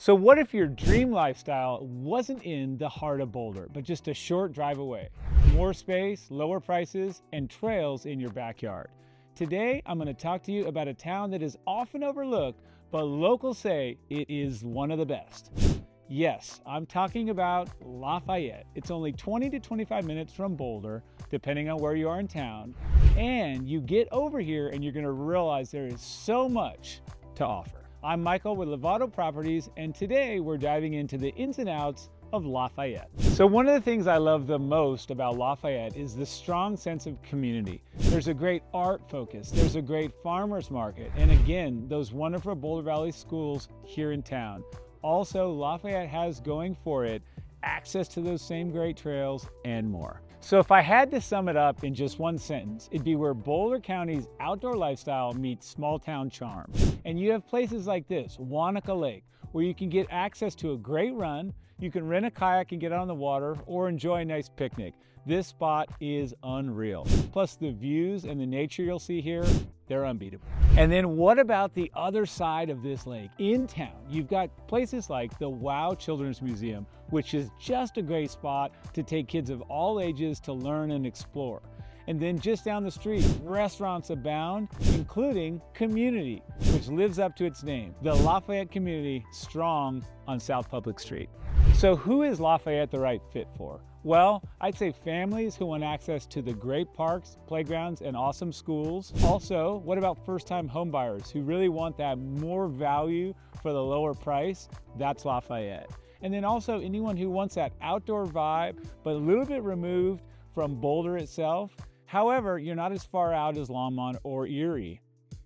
So what if your dream lifestyle wasn't in the heart of Boulder, but just a short drive away? More space, lower prices, and trails in your backyard. Today, I'm going to talk to you about a town that is often overlooked, but locals say it is one of the best. Yes, I'm talking about Lafayette. It's only 20 to 25 minutes from Boulder, depending on where you are in town. And you get over here and you're going to realize there is so much to offer. I'm Michael with Lovato Properties, and today we're diving into the ins and outs of Lafayette. So one of the things I love the most about Lafayette is the strong sense of community. There's a great art focus, there's a great farmers market, and again, those wonderful Boulder Valley schools here in town. Also, Lafayette has going for it access to those same great trails and more. So if I had to sum it up in just one sentence, it'd be where Boulder County's outdoor lifestyle meets small town charm. And you have places like this, Walnut Lake, where you can get access to a great run, you can rent a kayak and get out on the water, or enjoy a nice picnic. This spot is unreal. Plus the views and the nature you'll see here, they're unbeatable. And then what about the other side of this lake? In town, you've got places like the Wow Children's Museum, which is just a great spot to take kids of all ages to learn and explore. And then just down the street, restaurants abound, including Community, which lives up to its name. The Lafayette Community, strong on South Public Street. So who is Lafayette the right fit for? Well, I'd say families who want access to the great parks, playgrounds, and awesome schools. Also, what about first-time homebuyers who really want that more value for the lower price? That's Lafayette. And then also anyone who wants that outdoor vibe, but a little bit removed from Boulder itself. However, you're not as far out as Longmont or Erie.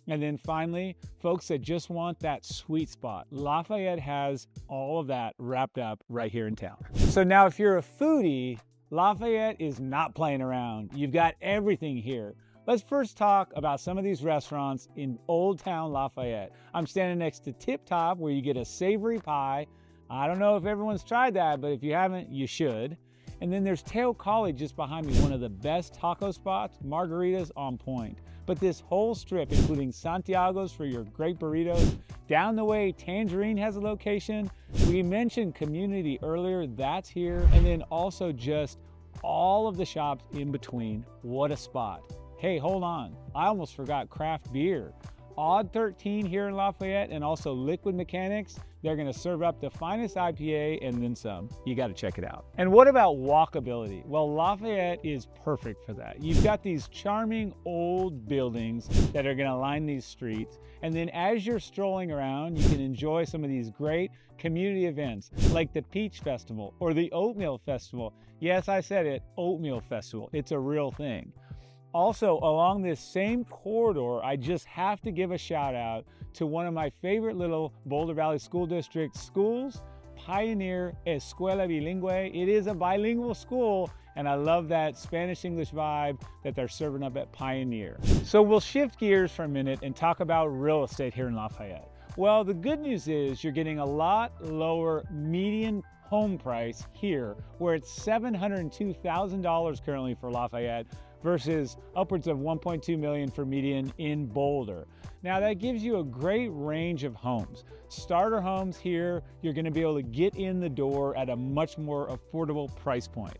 And then finally, folks that just want that sweet spot. Lafayette has all of that wrapped up right here in town. So now if you're a foodie, Lafayette is not playing around. You've got everything here. Let's first talk about some of these restaurants in Old Town Lafayette. I'm standing next to Tip Top, where you get a savory pie. I don't know if everyone's tried that, but if you haven't, you should. And then there's Teo Collie just behind me, one of the best taco spots, margaritas on point. But this whole strip, including Santiago's for your great burritos, down the way, Tangerine has a location. We mentioned Community earlier, that's here. And then also just all of the shops in between. What a spot. Hey, hold on, I almost forgot craft beer. Odd 13 here in Lafayette, and also Liquid Mechanics. They're gonna serve up the finest IPA and then some. You gotta check it out. And what about walkability? Well, Lafayette is perfect for that. You've got these charming old buildings that are gonna line these streets. And then as you're strolling around, you can enjoy some of these great community events like the Peach Festival or the Oatmeal Festival. Yes, I said it, Oatmeal Festival. It's a real thing. Also, along this same corridor, I just have to give a shout out to one of my favorite little Boulder Valley School District schools, Pioneer Escuela Bilingüe. It is a bilingual school, and I love that Spanish-English vibe that they're serving up at Pioneer. So we'll shift gears for a minute and talk about real estate here in Lafayette. Well, the good news is you're getting a lot lower median home price here, where it's $702,000 currently for Lafayette, versus upwards of $1.2 million for median in Boulder. Now that gives you a great range of homes. Starter homes here, you're gonna be able to get in the door at a much more affordable price point.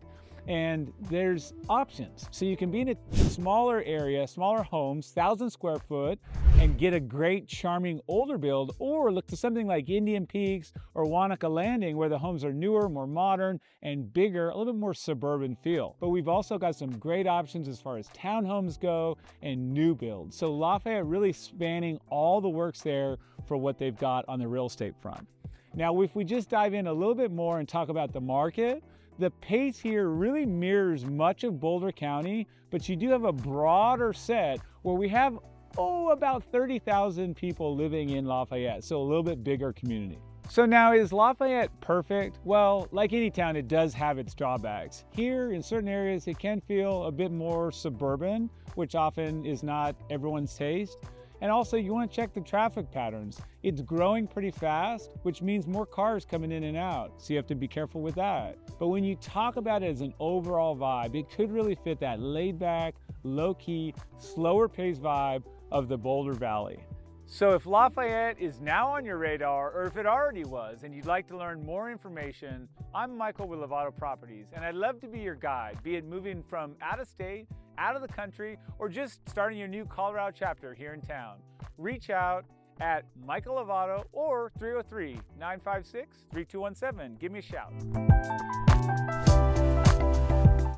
And there's options. So you can be in a smaller area, smaller homes, 1,000 square foot, and get a great, charming older build, or look to something like Indian Peaks or Wanaka Landing, where the homes are newer, more modern, and bigger, a little bit more suburban feel. But we've also got some great options as far as townhomes go and new builds. So Lafayette really spanning all the works there for what they've got on the real estate front. Now, if we just dive in a little bit more and talk about the market, the pace here really mirrors much of Boulder County, but you do have a broader set where we have, about 30,000 people living in Lafayette, so a little bit bigger community. So now, is Lafayette perfect? Well, like any town, it does have its drawbacks. Here, in certain areas, it can feel a bit more suburban, which often is not everyone's taste. And also, you want to check the traffic patterns. It's growing pretty fast, which means more cars coming in and out, so you have to be careful with that. But when you talk about it as an overall vibe, it could really fit that laid back, low-key, slower paced vibe of the Boulder Valley. So if Lafayette is now on your radar, or if it already was, and you'd like to learn more information, I'm Michael with Lovato Properties, and I'd love to be your guide, be it moving from out of state, out of the country, or just starting your new Colorado chapter here in town. Reach out at Michael Lovato or 303-956-3217. Give me a shout.